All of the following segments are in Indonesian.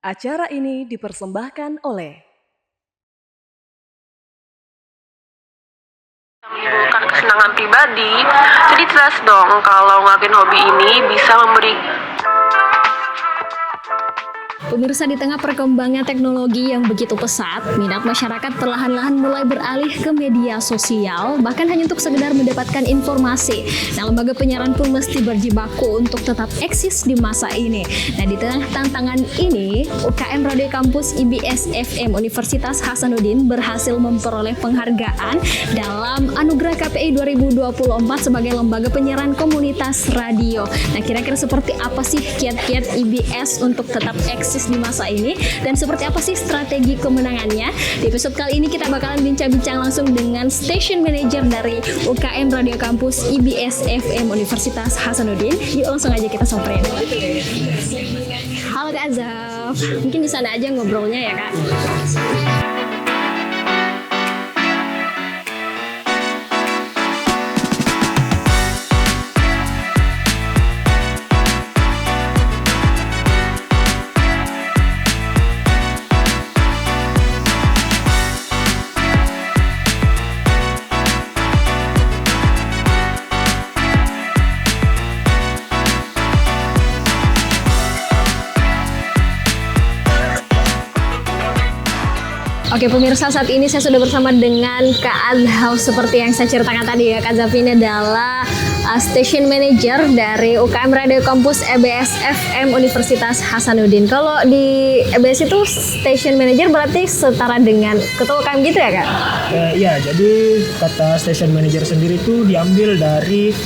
Acara ini dipersembahkan oleh menimbulkan kesenangan pribadi, jadi jelas dong kalau ngelakuin hobi ini bisa memberi. Pemirsa, di tengah perkembangan teknologi yang begitu pesat, minat masyarakat perlahan-lahan mulai beralih ke media sosial, bahkan hanya untuk sekedar mendapatkan informasi. Nah, lembaga penyiaran pun mesti berjibaku untuk tetap eksis di masa ini. Nah, di tengah tantangan ini, UKM Radio Kampus IBS FM Universitas Hasanuddin berhasil memperoleh penghargaan dalam Anugerah KPI 2024 sebagai lembaga penyiaran komunitas radio. Nah, kira-kira seperti apa sih kiat-kiat IBS untuk tetap eksis di masa ini, dan seperti apa sih strategi kemenangannya? Di episode kali ini kita bakalan bincang-bincang langsung dengan Station Manager dari UKM Radio Kampus IBS FM Universitas Hasanuddin. Yuk langsung aja kita samperin. Halo Kak Azaf, mungkin di sana aja ngobrolnya ya Kak. Oke pemirsa, saat ini saya sudah bersama dengan Kak Azaf. Seperti yang saya ceritakan tadi ya, Kak Azaf ini adalah Station Manager dari UKM Radio Kampus IBS FM Universitas Hasanuddin. Kalau di IBS itu Station Manager berarti setara dengan Ketua UKM gitu ya Kak? Ya, jadi kata Station Manager sendiri itu diambil dari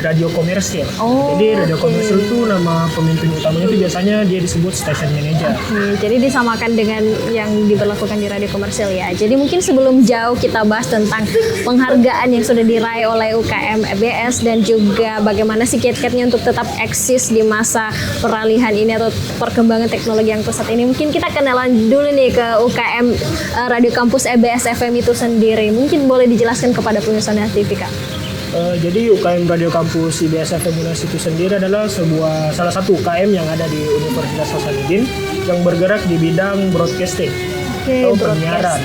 radio komersil. Jadi radio komersil itu nama pemimpin utamanya itu biasanya dia disebut station manager. Jadi disamakan dengan yang diberlakukan di radio komersil ya. Jadi mungkin sebelum jauh kita bahas tentang penghargaan yang sudah diraih oleh UKM IBS dan juga bagaimana sih kiat-kiatnya untuk tetap eksis di masa peralihan ini atau perkembangan teknologi yang pesat ini. Mungkin kita kenalan dulu nih ke UKM Radio Kampus IBS FM itu sendiri. Mungkin boleh dijelaskan kepada pemirsa TV Kak. Jadi UKM Radio Kampus IBS FM Universitas itu sendiri adalah salah satu UKM yang ada di Universitas Hasanuddin yang bergerak di bidang broadcasting atau penyiaran.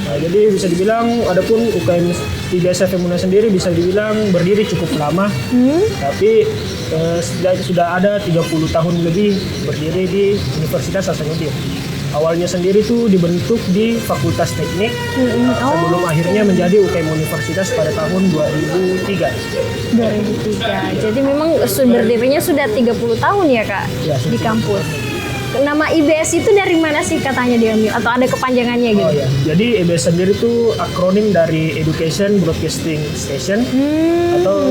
Nah, jadi bisa dibilang adapun UKM IBS FM Universitas sendiri bisa dibilang berdiri cukup lama, tapi sudah ada 30 tahun lebih berdiri di Universitas Hasanuddin. Awalnya sendiri tuh dibentuk di Fakultas Teknik sebelum akhirnya menjadi UKM Universitas pada tahun 2003. Jadi memang berdirinya sudah 30 tahun ya Kak ya, di kampus. Nama IBS itu dari mana sih katanya diambil atau ada kepanjangannya gitu? Oh ya, jadi IBS sendiri itu akronim dari Education Broadcasting Station atau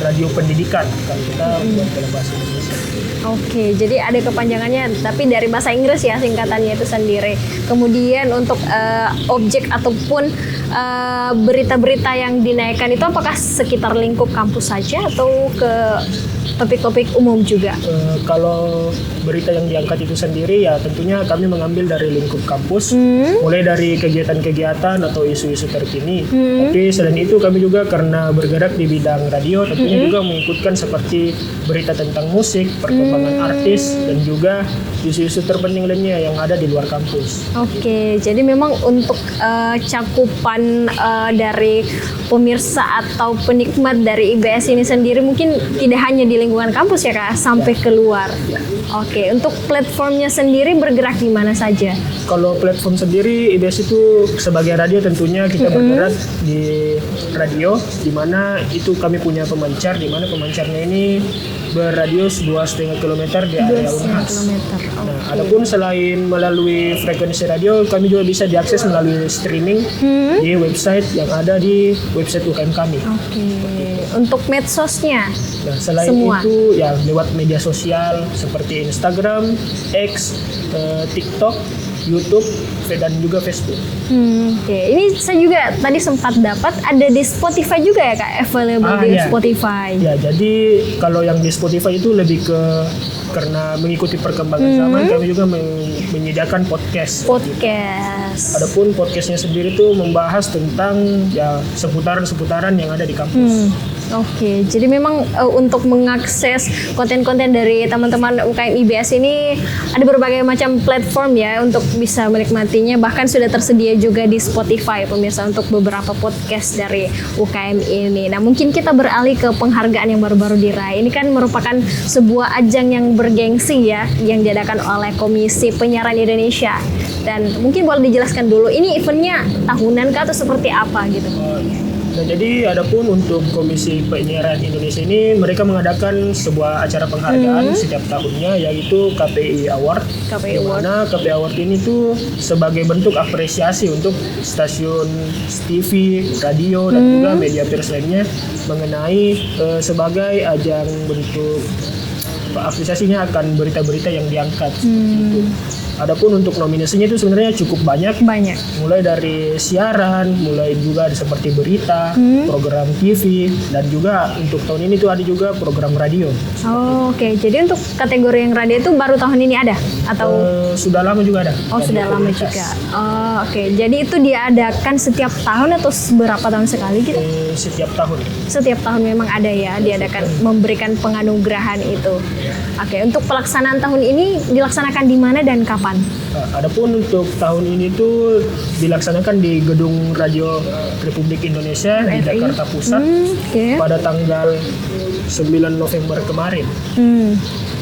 radio pendidikan kalau kita buat dalam bahasa Indonesia. Oke, jadi ada kepanjangannya tapi dari bahasa Inggris ya singkatannya itu sendiri. Kemudian untuk objek ataupun berita-berita yang dinaikkan itu apakah sekitar lingkup kampus saja atau ke topik-topik umum juga? Kalau berita yang diangkat itu sendiri ya tentunya kami mengambil dari lingkup kampus, mulai dari kegiatan-kegiatan atau isu-isu terkini. Tapi selain itu kami juga karena bergerak di bidang radio tentunya juga mengikutkan seperti berita tentang musik, perkembangan artis dan juga isu-isu terpenting lainnya yang ada di luar kampus. Oke, jadi memang untuk cakupan dari pemirsa atau penikmat dari IBS ini sendiri mungkin tidak hanya di lingkungan kampus ya Kak, sampai keluar. Oke, untuk platformnya sendiri bergerak di mana saja? Kalau platform sendiri IBS itu sebagai radio tentunya kita bergerak di radio, di mana itu kami punya pemancar, di mana pemancarnya ini berradius 2,5 km di area Unhas. Nah, adapun selain melalui frekuensi radio, kami juga bisa diakses melalui streaming di website yang ada di website UKM kami. Oke. Untuk medsosnya? Nah, selain semua itu ya lewat media sosial seperti Instagram, X, TikTok, YouTube, dan juga Facebook. Oke. Ini saya juga tadi sempat dapat ada di Spotify juga ya Kak, available di Spotify. Ya, jadi kalau yang di Spotify itu lebih ke karena mengikuti perkembangan zaman, kami juga menyediakan podcast. Adapun podcastnya sendiri tuh membahas tentang ya seputaran-seputaran yang ada di kampus. Oke, jadi memang untuk mengakses konten-konten dari teman-teman UKM IBS ini ada berbagai macam platform ya untuk bisa menikmatinya. Bahkan sudah tersedia juga di Spotify pemirsa untuk beberapa podcast dari UKM ini. Nah, mungkin kita beralih ke penghargaan yang baru-baru diraih. Ini kan merupakan sebuah ajang yang bergengsi ya, yang diadakan oleh Komisi Penyiaran Indonesia. Dan mungkin boleh dijelaskan dulu, ini eventnya tahunan kah atau seperti apa gitu? Nah, jadi adapun untuk Komisi Penyiaran Indonesia ini, mereka mengadakan sebuah acara penghargaan setiap tahunnya, yaitu KPI Award. KPI Di mana KPI Award ini tuh sebagai bentuk apresiasi untuk stasiun TV, radio, dan juga media pers lainnya mengenai sebagai ajang bentuk apresiasinya akan berita-berita yang diangkat. Gitu. Adapun untuk nominasinya itu sebenarnya cukup banyak. Mulai dari siaran, mulai juga ada seperti berita, program TV, dan juga untuk tahun ini tuh ada juga program radio. Oh, oke. Jadi untuk kategori yang radio itu baru tahun ini ada atau sudah lama juga ada. Oh, sudah lama juga. Oh, oke. Jadi itu diadakan setiap tahun atau beberapa tahun sekali gitu? Setiap tahun. Setiap tahun memang ada ya diadakan memberikan penganugerahan itu. Oke, untuk pelaksanaan tahun ini dilaksanakan di mana dan kapan? Adapun untuk tahun ini tuh dilaksanakan di Gedung Radio Republik Indonesia di Jakarta Pusat pada tanggal 9 November kemarin.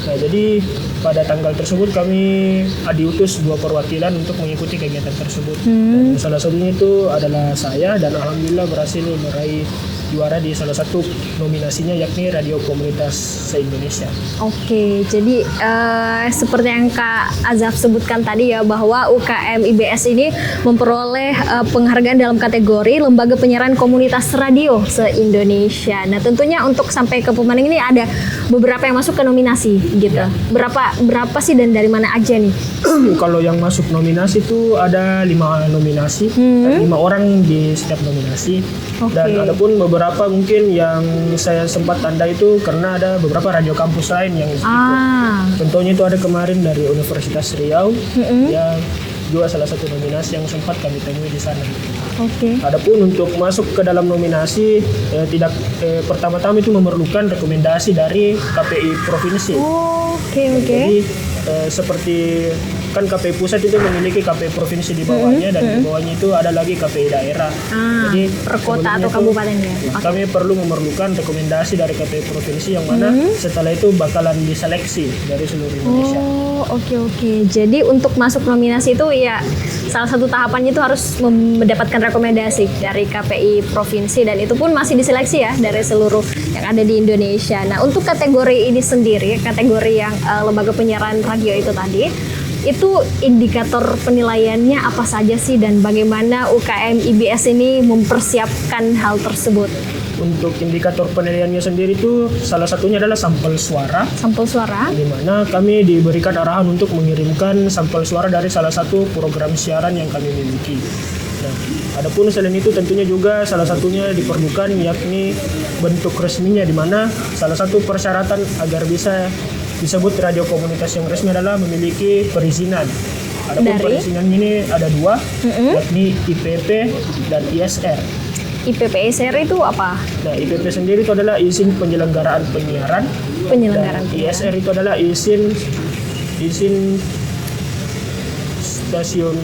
Nah, jadi pada tanggal tersebut kami diutus 2 perwakilan untuk mengikuti kegiatan tersebut. Dan salah satunya itu adalah saya, dan alhamdulillah berhasil meraih juara di salah satu nominasinya, yakni Radio Komunitas se-Indonesia. Oke, jadi seperti yang Kak Azaf sebutkan tadi ya, bahwa UKM IBS ini memperoleh penghargaan dalam kategori Lembaga Penyiaran Komunitas Radio se-Indonesia. Nah, tentunya untuk sampai ke pemenang ini ada beberapa yang masuk ke nominasi gitu. Ya. Berapa sih dan dari mana aja nih? Kalau yang masuk nominasi itu ada 5 nominasi, 5 orang di setiap nominasi. Dan adapun beberapa mungkin yang saya sempat tanda itu karena ada beberapa radio kampus lain yang ikut. Contohnya itu ada kemarin dari Universitas Riau yang juga salah satu nominasi yang sempat kami temui di sana. Adapun untuk masuk ke dalam nominasi pertama-tama itu memerlukan rekomendasi dari KPI provinsi. Jadi seperti kan KPI pusat itu memiliki KPI provinsi di bawahnya, dan di bawahnya itu ada lagi KPI daerah. Jadi per kota atau kabupaten ya. Kami perlu memerlukan rekomendasi dari KPI provinsi yang mana setelah itu bakalan diseleksi dari seluruh Indonesia. Oke. Jadi untuk masuk nominasi itu ya salah satu tahapannya itu harus mendapatkan rekomendasi dari KPI provinsi, dan itu pun masih diseleksi ya dari seluruh yang ada di Indonesia. Nah, untuk kategori ini sendiri, kategori yang lembaga penyiaran radio itu tadi, itu indikator penilaiannya apa saja sih, dan bagaimana UKM IBS ini mempersiapkan hal tersebut? Untuk indikator penilaiannya sendiri itu salah satunya adalah sampel suara. Di mana kami diberikan arahan untuk mengirimkan sampel suara dari salah satu program siaran yang kami miliki. Nah, adapun selain itu tentunya juga salah satunya diperlukan yakni bentuk resminya, di mana salah satu persyaratan agar bisa disebut radio komunitas yang resmi adalah memiliki perizinan. Adapun perizinan ini ada 2, yakni IPP dan ISR. IPP ISR itu apa? Nah, IPP sendiri itu adalah izin penyelenggaraan penyiaran. Dan ISR itu adalah izin stasiun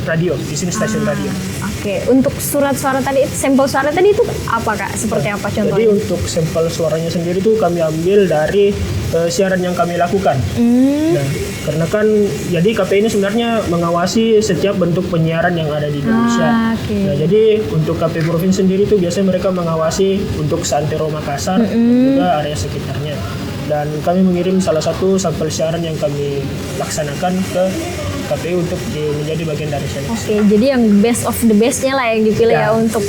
radio, stasiun radio. Oke, untuk surat suara tadi, sampel suara tadi itu apa Kak? Seperti apa contohnya? Jadi untuk sampel suaranya sendiri itu kami ambil dari siaran yang kami lakukan. Nah, karena kan jadi KPI ini sebenarnya mengawasi setiap bentuk penyiaran yang ada di Indonesia. Nah, jadi untuk KPI provinsi sendiri itu biasanya mereka mengawasi untuk Santero Makassar dan juga area sekitarnya. Dan kami mengirim salah satu sampel siaran yang kami laksanakan ke KPI untuk menjadi bagian dari seleksi. Jadi yang best of the bestnya lah yang dipilih ya untuk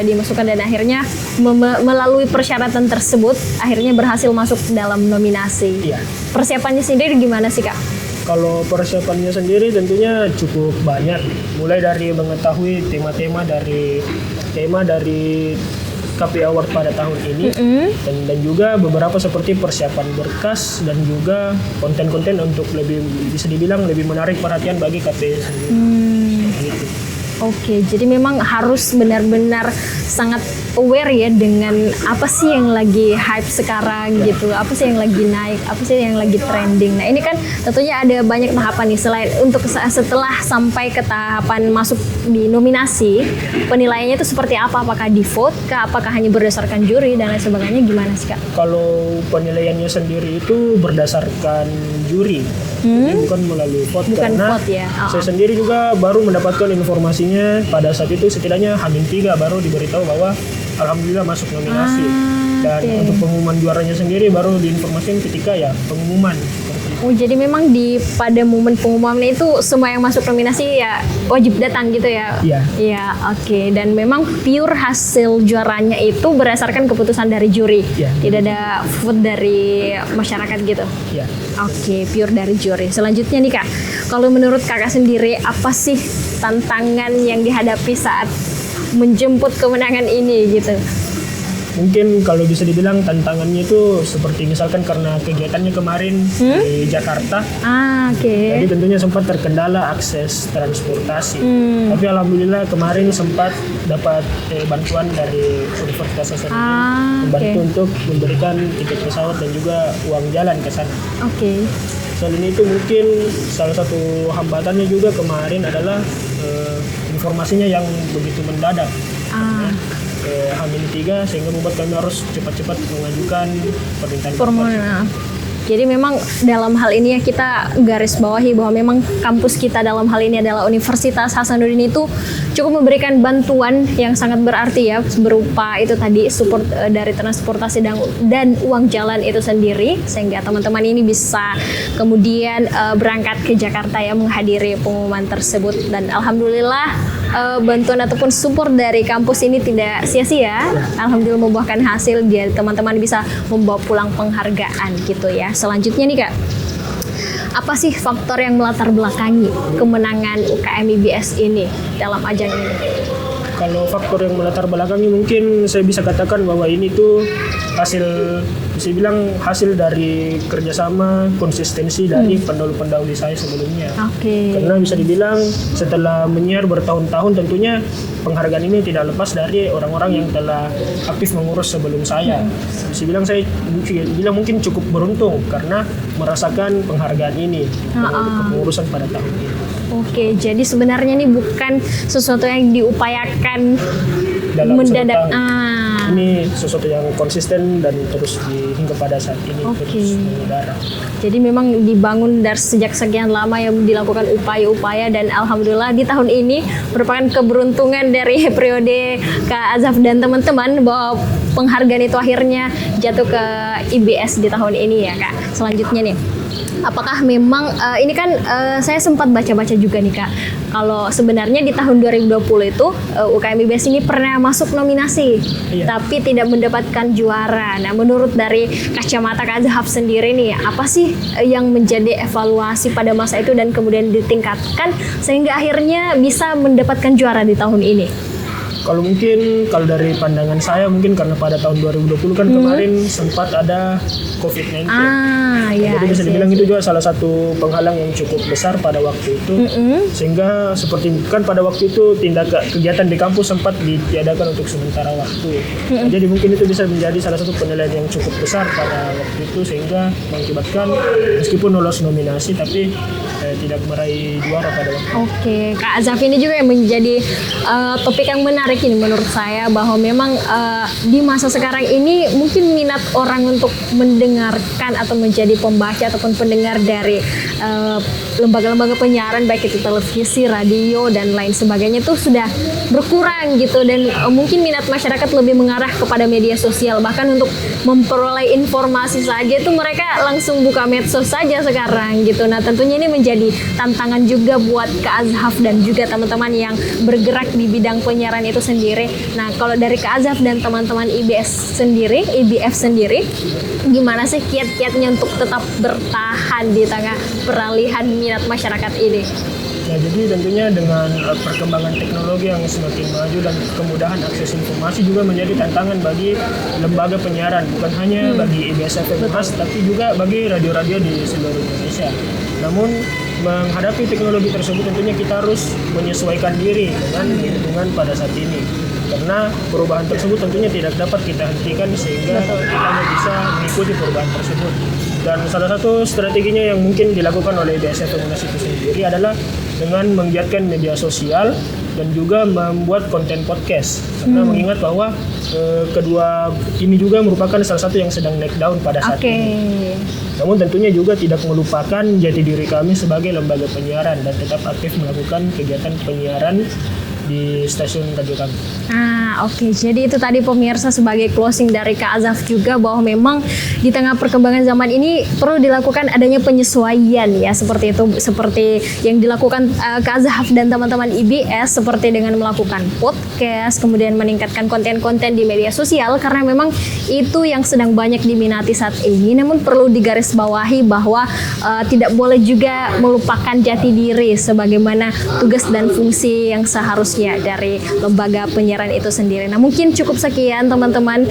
dimasukkan, dan akhirnya melalui persyaratan tersebut akhirnya berhasil masuk dalam nominasi. Persiapannya sendiri gimana sih Kak? Kalau persiapannya sendiri tentunya cukup banyak, mulai dari mengetahui tema dari KPI Award pada tahun ini, dan juga beberapa seperti persiapan berkas dan juga konten-konten untuk lebih bisa dibilang lebih menarik perhatian bagi KPI sendiri. Gitu. Oke, jadi memang harus benar-benar sangat aware ya dengan apa sih yang lagi hype sekarang gitu, apa sih yang lagi naik, apa sih yang lagi trending. Nah ini kan tentunya ada banyak tahapan nih, selain untuk setelah sampai ke tahapan masuk di nominasi, penilaiannya itu seperti apa? Apakah di vote kah? Apakah hanya berdasarkan juri dan lain sebagainya? Gimana sih Kak? Kalau penilaiannya sendiri itu berdasarkan juri, jadi bukan melalui vote, Bukan karena vote ya? saya sendiri juga baru mendapatkan informasinya pada saat itu, setidaknya H-3 baru diberitahu bahwa alhamdulillah masuk nominasi. Dan untuk pengumuman juaranya sendiri baru diinformasikan ketika ya pengumuman. Oh jadi memang pada momen pengumuman itu semua yang masuk nominasi ya wajib datang gitu ya? Iya. Iya, oke. Dan memang pure hasil juaranya itu berdasarkan keputusan dari juri, Iya. tidak ada vote dari masyarakat gitu? Ya. Oke, pure dari juri. Selanjutnya nih Kak, kalau menurut Kakak sendiri apa sih tantangan yang dihadapi saat menjemput kemenangan ini gitu? Mungkin kalau bisa dibilang tantangannya itu seperti misalkan karena kegiatannya kemarin di Jakarta, Oke. jadi tentunya sempat terkendala akses transportasi. Tapi alhamdulillah kemarin sempat dapat bantuan dari Universitas Hasanuddin membantu untuk memberikan tiket pesawat dan juga uang jalan ke sana. Oke. Selain itu mungkin salah satu hambatannya juga kemarin adalah informasinya yang begitu mendadak. H-3 sehingga membuat kami harus cepat-cepat mengajukan permintaan Permohonan. Jadi memang dalam hal ini ya kita garis bawahi bahwa memang kampus kita dalam hal ini adalah Universitas Hasanuddin itu cukup memberikan bantuan yang sangat berarti ya, berupa itu tadi support dari transportasi dan uang jalan itu sendiri, sehingga teman-teman ini bisa kemudian berangkat ke Jakarta ya menghadiri pengumuman tersebut. Dan alhamdulillah bantuan ataupun support dari kampus ini tidak sia-sia. Alhamdulillah membuahkan hasil, dia teman-teman bisa membawa pulang penghargaan gitu ya. Selanjutnya nih Kak, apa sih faktor yang melatar belakangi kemenangan UKM IBS ini dalam ajang ini? Kalau faktor yang melatar belakangi mungkin saya bisa katakan bahwa ini tuh bisa bilang hasil dari kerjasama konsistensi dari pendahulu-pendahulu saya sebelumnya. Oke. Karena bisa dibilang setelah menyiar bertahun-tahun tentunya penghargaan ini tidak lepas dari orang-orang yang telah aktif mengurus sebelum saya. Bisa bilang saya mungkin cukup beruntung karena merasakan penghargaan ini pengurusan pada tahun ini. Oke, jadi sebenarnya ini bukan sesuatu yang diupayakan Dalam mendadak. satu tahun. Ini sesuatu yang konsisten dan terus hingga pada saat ini terus mengudara. Jadi memang dibangun dari sejak sekian lama yang dilakukan upaya-upaya, dan alhamdulillah di tahun ini merupakan keberuntungan dari periode Kak Azaf dan teman-teman bahwa penghargaan itu akhirnya jatuh ke IBS di tahun ini ya Kak. Selanjutnya nih, apakah memang ini kan saya sempat baca-baca juga nih Kak, kalau sebenarnya di tahun 2020 itu UKM IBS ini pernah masuk nominasi, tapi tidak mendapatkan juara. Nah, menurut dari kacamata Kak Zahab sendiri nih, apa sih yang menjadi evaluasi pada masa itu dan kemudian ditingkatkan sehingga akhirnya bisa mendapatkan juara di tahun ini? Kalau dari pandangan saya mungkin karena pada tahun 2020 kan kemarin sempat ada COVID-19. Jadi bisa dibilang itu juga salah satu penghalang yang cukup besar pada waktu itu. Sehingga seperti kan pada waktu itu kegiatan di kampus sempat ditiadakan untuk sementara waktu. Jadi mungkin itu bisa menjadi salah satu penilaian yang cukup besar pada waktu itu sehingga mengakibatkan meskipun lolos nominasi tapi tidak meraih juara pada waktu itu. Oke, Kak Azaf ini juga yang menjadi topik yang menarik ini menurut saya, bahwa memang di masa sekarang ini mungkin minat orang untuk mendengarkan atau menjadi pembaca ataupun pendengar dari lembaga-lembaga penyiaran baik itu televisi, radio dan lain sebagainya itu sudah berkurang gitu, dan mungkin minat masyarakat lebih mengarah kepada media sosial, bahkan untuk memperoleh informasi saja itu mereka langsung buka medsos saja sekarang gitu. Nah, tentunya ini menjadi tantangan juga buat Kak Azhaf dan juga teman-teman yang bergerak di bidang penyiaran itu sendiri. Nah, kalau dari Kak Azhaf dan teman-teman IBF sendiri, gimana sih kiat-kiatnya untuk tetap bertahan di tengah peralihan minat masyarakat ini? Ya, jadi tentunya dengan perkembangan teknologi yang semakin maju dan kemudahan akses informasi juga menjadi tantangan bagi lembaga penyiaran, bukan hanya bagi IBS FM khas, tapi juga bagi radio-radio di seluruh Indonesia. Namun menghadapi teknologi tersebut tentunya kita harus menyesuaikan diri dengan lingkungan pada saat ini. Karena perubahan tersebut tentunya tidak dapat kita hentikan sehingga kita hanya bisa mengikuti perubahan tersebut. Dan salah satu strateginya yang mungkin dilakukan oleh BSF Unas itu sendiri adalah dengan menggiatkan media sosial dan juga membuat konten podcast. Karena mengingat bahwa kedua ini juga merupakan salah satu yang sedang naik daun pada saat ini. Namun tentunya juga tidak melupakan jati diri kami sebagai lembaga penyiaran dan tetap aktif melakukan kegiatan penyiaran di stasiun radio kami. Oke. Jadi itu tadi pemirsa sebagai closing dari Kak Azaf juga bahwa memang di tengah perkembangan zaman ini perlu dilakukan adanya penyesuaian ya, seperti itu, seperti yang dilakukan Kak Azaf dan teman-teman IBS seperti dengan melakukan podcast, kemudian meningkatkan konten-konten di media sosial karena memang itu yang sedang banyak diminati saat ini. Namun perlu digarisbawahi bahwa tidak boleh juga melupakan jati diri sebagaimana tugas dan fungsi yang seharusnya dari lembaga penyiaran itu sendiri. Nah mungkin cukup sekian teman-teman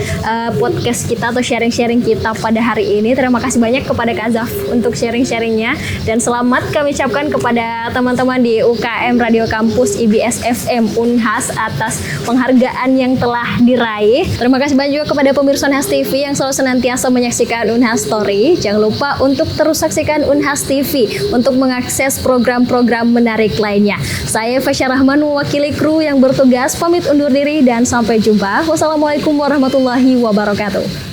podcast kita atau sharing-sharing kita pada hari ini. Terima kasih banyak kepada Kak Azaf untuk sharing-sharingnya dan selamat kami ucapkan kepada teman-teman di UKM Radio Kampus IBS FM Unhas atas penghargaan yang telah diraih. Terima kasih banyak juga kepada pemirsa Unhas TV yang selalu senantiasa menyaksikan Unhas Story. Jangan lupa untuk terus saksikan Unhas TV untuk mengakses program-program menarik lainnya. Saya Fasya Rahman mewakili kru yang bertugas pamit undur diri dan sampai jumpa. Wassalamualaikum warahmatullahi wabarakatuh.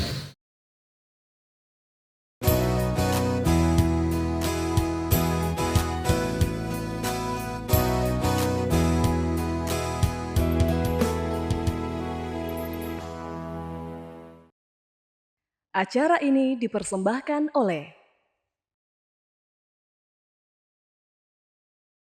Acara ini dipersembahkan oleh